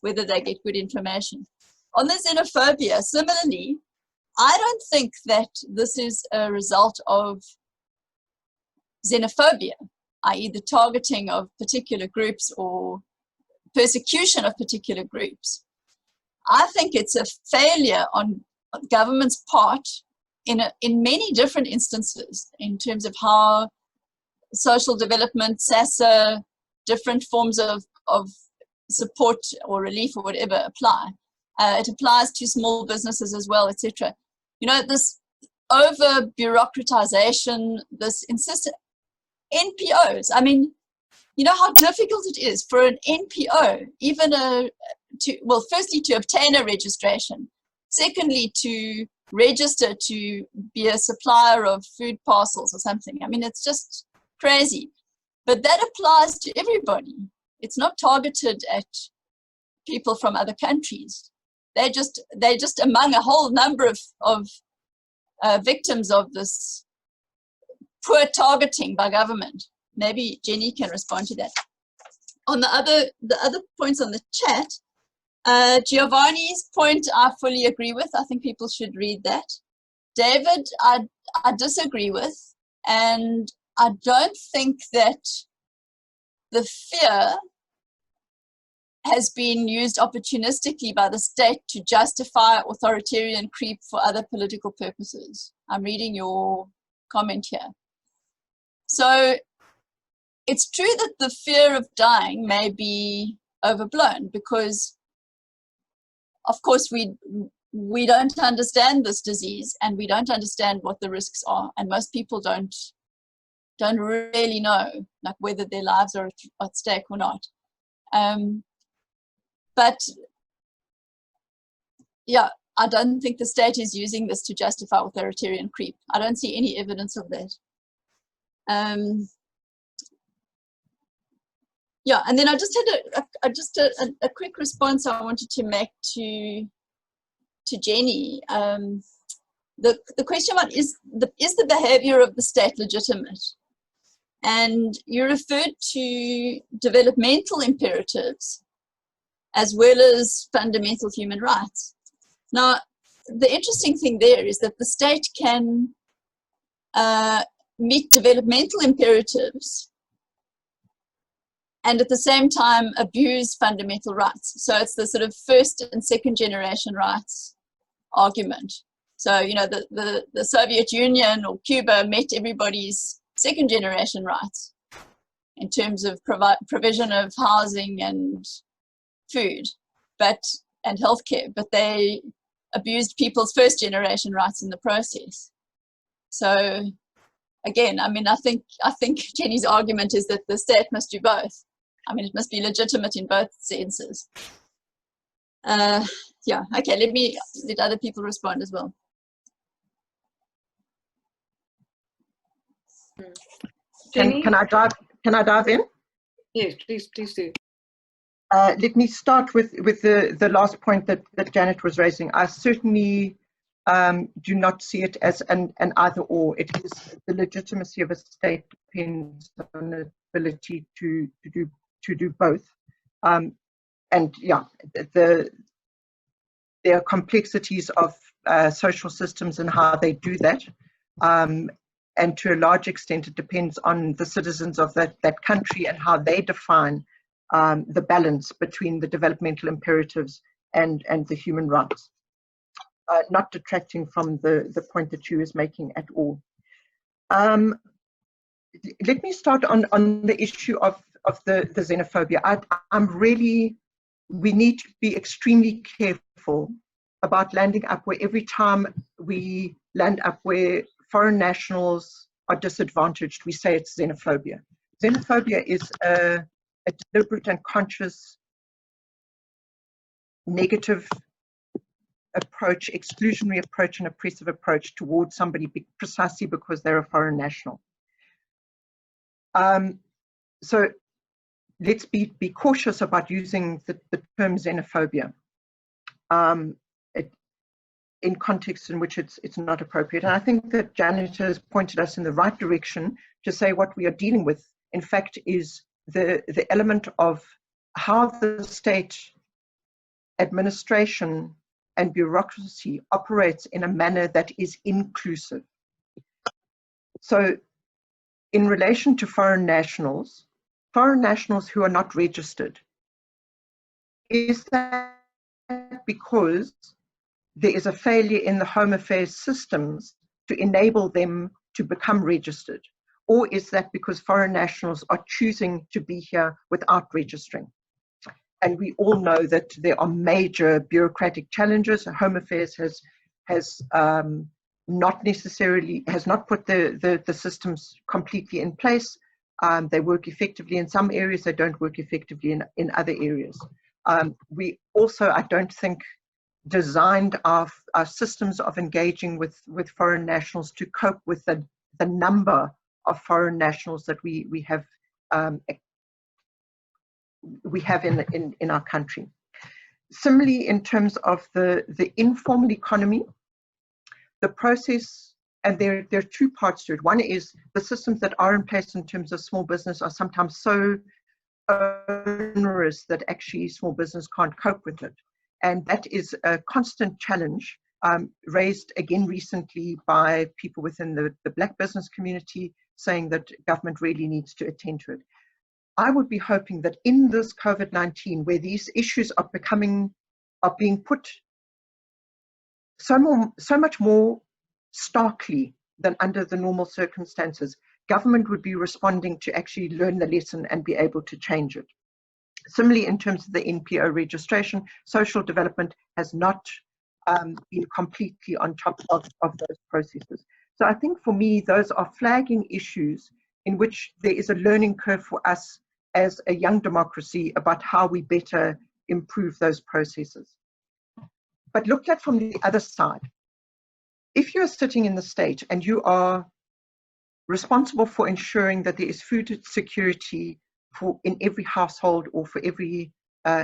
whether they get good information. On the xenophobia, similarly, I don't think that this is a result of xenophobia, i.e. the targeting of particular groups or persecution of particular groups. I think it's a failure on government's part in many different instances in terms of how social development, SASA, different forms of support or relief or whatever apply. It applies to small businesses as well, etc. This over-bureaucratization, this insistent NPOs. I mean, you know how difficult it is for an NPO, even firstly to obtain a registration, secondly to register to be a supplier of food parcels or something. I mean, it's just crazy. But that applies to everybody. It's not targeted at people from other countries. They're just among a whole number of victims of this poor targeting by government. Maybe Jenny can respond to that. On the other points on the chat, Giovanni's point I fully agree with. I think people should read that. David, I disagree with, and I don't think that the fear has been used opportunistically by the state to justify authoritarian creep for other political purposes. I'm reading your comment here. So it's true that the fear of dying may be overblown because, of course, we don't understand this disease and we don't understand what the risks are, and most people don't really know, like, whether their lives are at stake or not. But yeah, I don't think the state is using this to justify authoritarian creep. I don't see any evidence of that. Yeah, and then I just had a quick response I wanted to make to Jenny. The question about is the behavior of the state legitimate? And you referred to developmental imperatives as well as fundamental human rights. Now, the interesting thing there is that the state can meet developmental imperatives and at the same time abuse fundamental rights. So it's the sort of first and second generation rights argument. So, you know, the Soviet Union or Cuba met everybody's second generation rights in terms of provision of housing and food and healthcare, but they abused people's first generation rights in the process. So again, I mean, I think Jenny's argument is that the state must do both. I mean, it must be legitimate in both senses. Yeah, okay, let other people respond as well. Jenny? Can I dive in? Yes, please do. Let me start with the last point that Janet was raising. I certainly do not see it as an either or. It is the legitimacy of a state depends on the ability to do both. And yeah, there are complexities of social systems and how they do that. And to a large extent, it depends on the citizens of that country and how they define the balance between the developmental imperatives and the human rights. Not detracting from the point that she was making at all. Let me start on the issue of the xenophobia. We need to be extremely careful about landing up where every time we land up where foreign nationals are disadvantaged, we say it's xenophobia. Xenophobia is a deliberate and conscious negative approach, exclusionary approach, and oppressive approach towards somebody precisely because they're a foreign national. So let's be cautious about using the term xenophobia in context in which it's not appropriate. And I think that Janet has pointed us in the right direction to say what we are dealing with, in fact, is the element of how the state administration and bureaucracy operates in a manner that is inclusive. So in relation to foreign nationals who are not registered, is that because there is a failure in the Home Affairs systems to enable them to become registered? Or is that because foreign nationals are choosing to be here without registering? And we all know that there are major bureaucratic challenges. Home Affairs has not put the systems completely in place. They work effectively in some areas, they don't work effectively in other areas. We also, I don't think, designed our systems of engaging with foreign nationals to cope with the number of foreign nationals that we have in our country. Similarly, in terms of the informal economy, the process, and there are two parts to it. One is the systems that are in place in terms of small business are sometimes so onerous that actually small business can't cope with it. And that is a constant challenge raised again recently by people within the Black business community, saying that government really needs to attend to it. I would be hoping that in this COVID-19, where these issues are being put so much more starkly than under the normal circumstances, government would be responding to actually learn the lesson and be able to change it. Similarly, in terms of the NPO registration, social development has not been completely on top of those processes. So I think for me, those are flagging issues in which there is a learning curve for us as a young democracy about how we better improve those processes. But looked at from the other side, if you're sitting in the state and you are responsible for ensuring that there is food security in every household or for every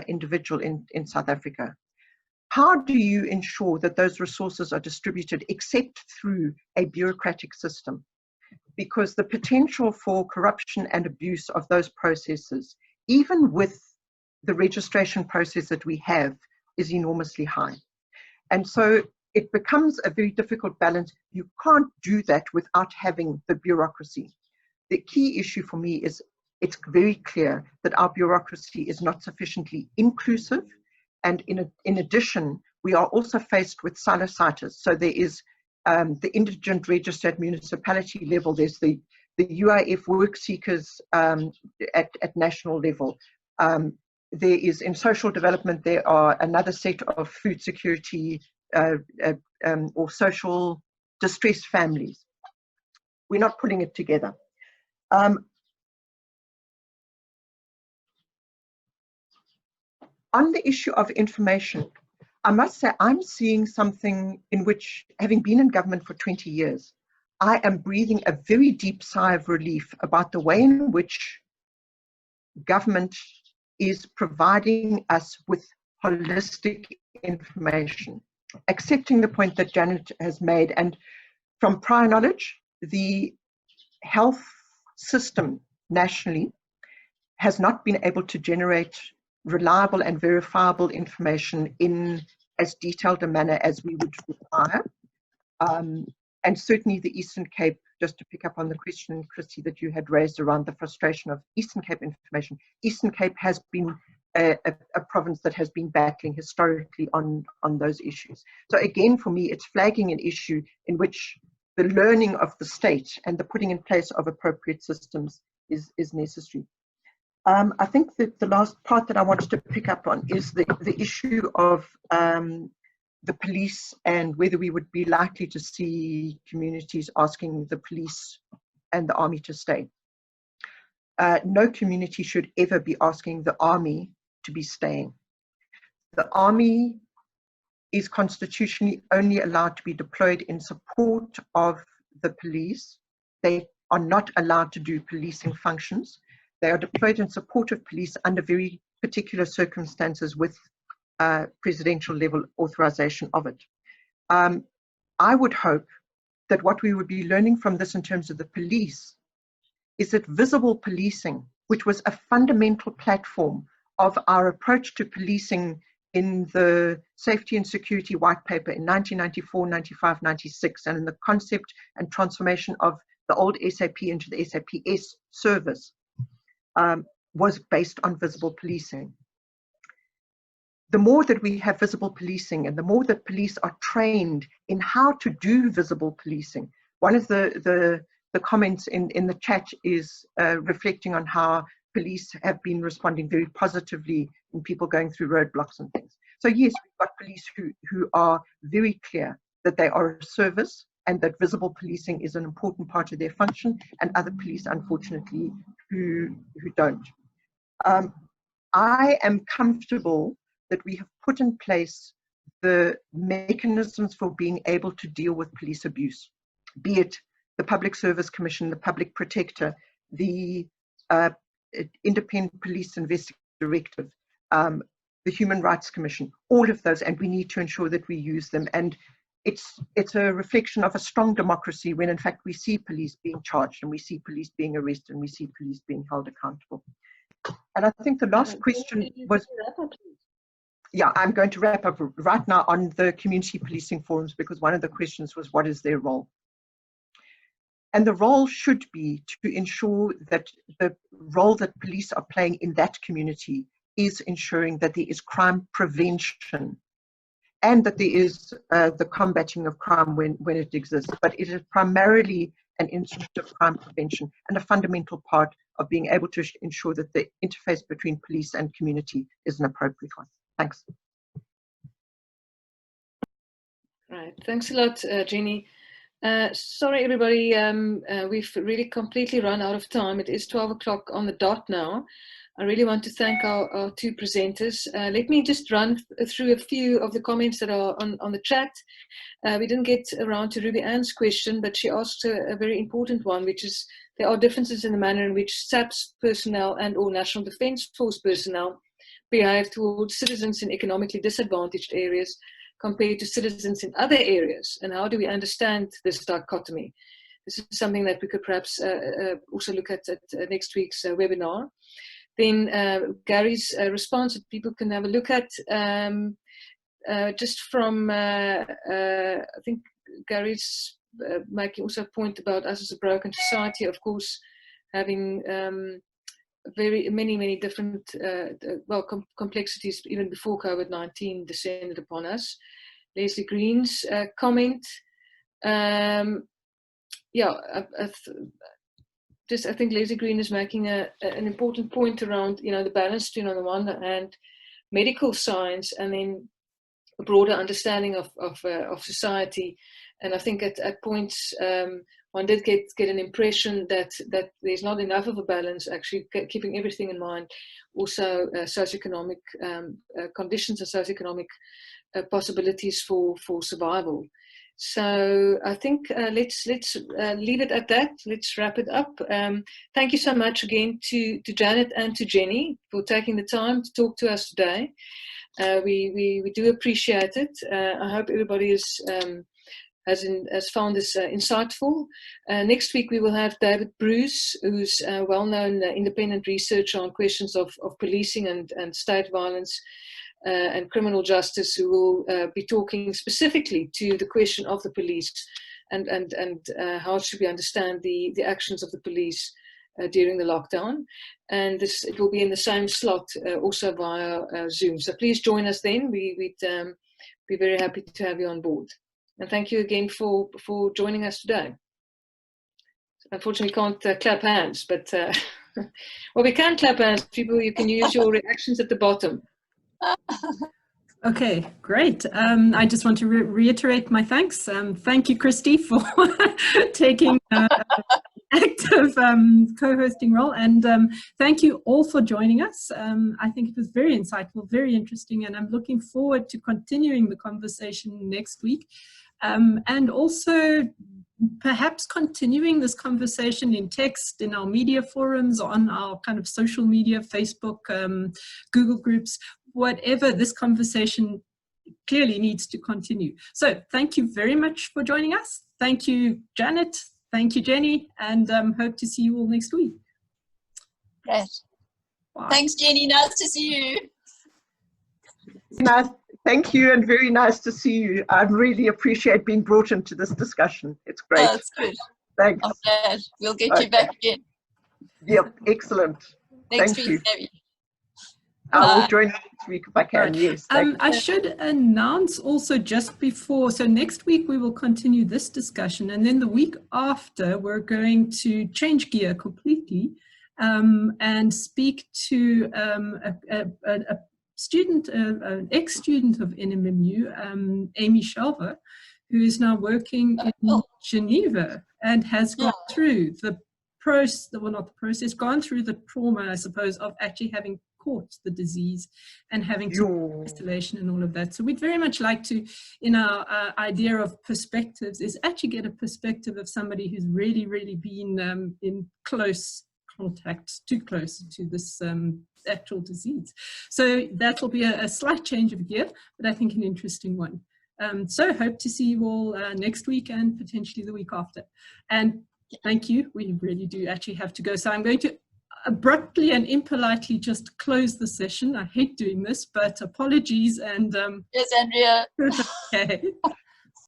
individual in South Africa, how do you ensure that those resources are distributed except through a bureaucratic system? Because the potential for corruption and abuse of those processes, even with the registration process that we have, is enormously high. And so it becomes a very difficult balance. You can't do that without having the bureaucracy. The key issue for me is it's very clear that our bureaucracy is not sufficiently inclusive. And in addition, we are also faced with sinusitis. So there is the indigent register at municipality level. There's the UIF work seekers at national level. There is in social development, there are another set of food security or social distressed families. We're not putting it together. On the issue of information, I must say I'm seeing something in which, having been in government for 20 years, I am breathing a very deep sigh of relief about the way in which government is providing us with holistic information, accepting the point that Janet has made. And from prior knowledge, the health system nationally has not been able to generate reliable and verifiable information in as detailed a manner as we would require. And certainly the Eastern Cape, just to pick up on the question, Christy, that you had raised around the frustration of Eastern Cape information, Eastern Cape has been a province that has been battling historically on those issues. So again, for me, it's flagging an issue in which the learning of the state and the putting in place of appropriate systems is necessary. I think that the last part that I wanted to pick up on is the issue of the police and whether we would be likely to see communities asking the police and the army to stay. No community should ever be asking the army to be staying. The army is constitutionally only allowed to be deployed in support of the police. They are not allowed to do policing functions. They are deployed in support of police under very particular circumstances with presidential level authorization of it. I would hope that what we would be learning from this in terms of the police is that visible policing, which was a fundamental platform of our approach to policing in the Safety and Security White Paper in 1994, 95, 96, and in the concept and transformation of the old SAP into the SAPS service, was based on visible policing. The more that we have visible policing and the more that police are trained in how to do visible policing, one of the comments in the chat is reflecting on how police have been responding very positively in people going through roadblocks and things. So yes, we've got police who are very clear that they are a service and that visible policing is an important part of their function, and other police, unfortunately, who don't. I am comfortable that we have put in place the mechanisms for being able to deal with police abuse, be it the Public Service Commission, the Public Protector, the Independent Police Investigative Directive, the Human Rights Commission, all of those, and we need to ensure that we use them. And it's a reflection of a strong democracy when in fact we see police being charged and we see police being arrested and we see police being held accountable. And I think the last question was, yeah, I'm going to wrap up right now on the community policing forums, because one of the questions was, what is their role? And the role should be to ensure that the role that police are playing in that community is ensuring that there is crime prevention and that there is the combating of crime when it exists. But it is primarily an instrument of crime prevention and a fundamental part of being able to ensure that the interface between police and community is an appropriate one. Thanks. Right, thanks a lot, Jenny. Sorry, everybody, we've really completely run out of time. It is 12 o'clock on the dot now. I really want to thank our two presenters. Let me just run through a few of the comments that are on the chat. We didn't get around to Ruby Ann's question, but she asked a very important one, which is there are differences in the manner in which SAPS personnel and or National Defence Force personnel behave towards citizens in economically disadvantaged areas compared to citizens in other areas, and how do we understand this dichotomy? This is something that we could perhaps also look at next week's webinar. Then Gary's response that people can have a look at, just from, I think Gary's making also a point about us as a broken society, of course, having many different complexities even before COVID-19 descended upon us. Leslie Green's comment, I think Leslie Green is making an important point around, you know, the balance between, on the one hand, medical science and then a broader understanding of society. And I think at points one did get an impression that there's not enough of a balance, actually keeping everything in mind, also socioeconomic conditions and socioeconomic possibilities for survival. So I think let's leave it at that. Let's wrap it up. Thank you so much again to Janet and to Jenny for taking the time to talk to us today. We do appreciate it. I hope everybody has found this insightful. Next week we will have David Bruce, who's a well-known independent researcher on questions of policing and state violence and criminal justice, who will be talking specifically to the question of the police and how should we understand the actions of the police during the lockdown. And it will be in the same slot also via Zoom. So please join us then. We'd be very happy to have you on board. And thank you again for joining us today. Unfortunately, we can't clap hands, but well, we can clap hands. People, you can use your reactions at the bottom. Okay, great. I just want to reiterate my thanks. Thank you, Christy, for taking active co-hosting role, and thank you all for joining us. I think it was very insightful, very interesting, and I'm looking forward to continuing the conversation next week, and also perhaps continuing this conversation in text in our media forums, on our kind of social media, Facebook, Google groups, whatever. This conversation clearly needs to continue. So thank you very much for joining us. Thank you, Janet. Thank you, Jenny, and hope to see you all next week. Great. Bye. Thanks, Jenny. Nice to see you. Nice. Thank you, and very nice to see you. I really appreciate being brought into this discussion. It's great. Oh, that's good. Thanks. I'm glad. We'll get you back again. Yep, excellent. Next Thank week, you. maybe. I will join next week if I can. Right. Yes. I should announce also just before, so next week we will continue this discussion, and then the week after we're going to change gear completely and speak to a student, an ex-student of NMMU, Amy Shelver, who is now working in Geneva and has gone through the process, well, not the process, gone through the trauma, I suppose, of actually having caught the disease and having to isolation and all of that. So we'd very much like to, in our idea of perspectives, is actually get a perspective of somebody who's really, really been in close contact, too close to this actual disease. So that will be a slight change of gear, but I think an interesting one. So hope to see you all next week and potentially the week after. And thank you. We really do actually have to go. So I'm going to abruptly and impolitely just close the session. I hate doing this, but apologies. And yes, Andrea. okay.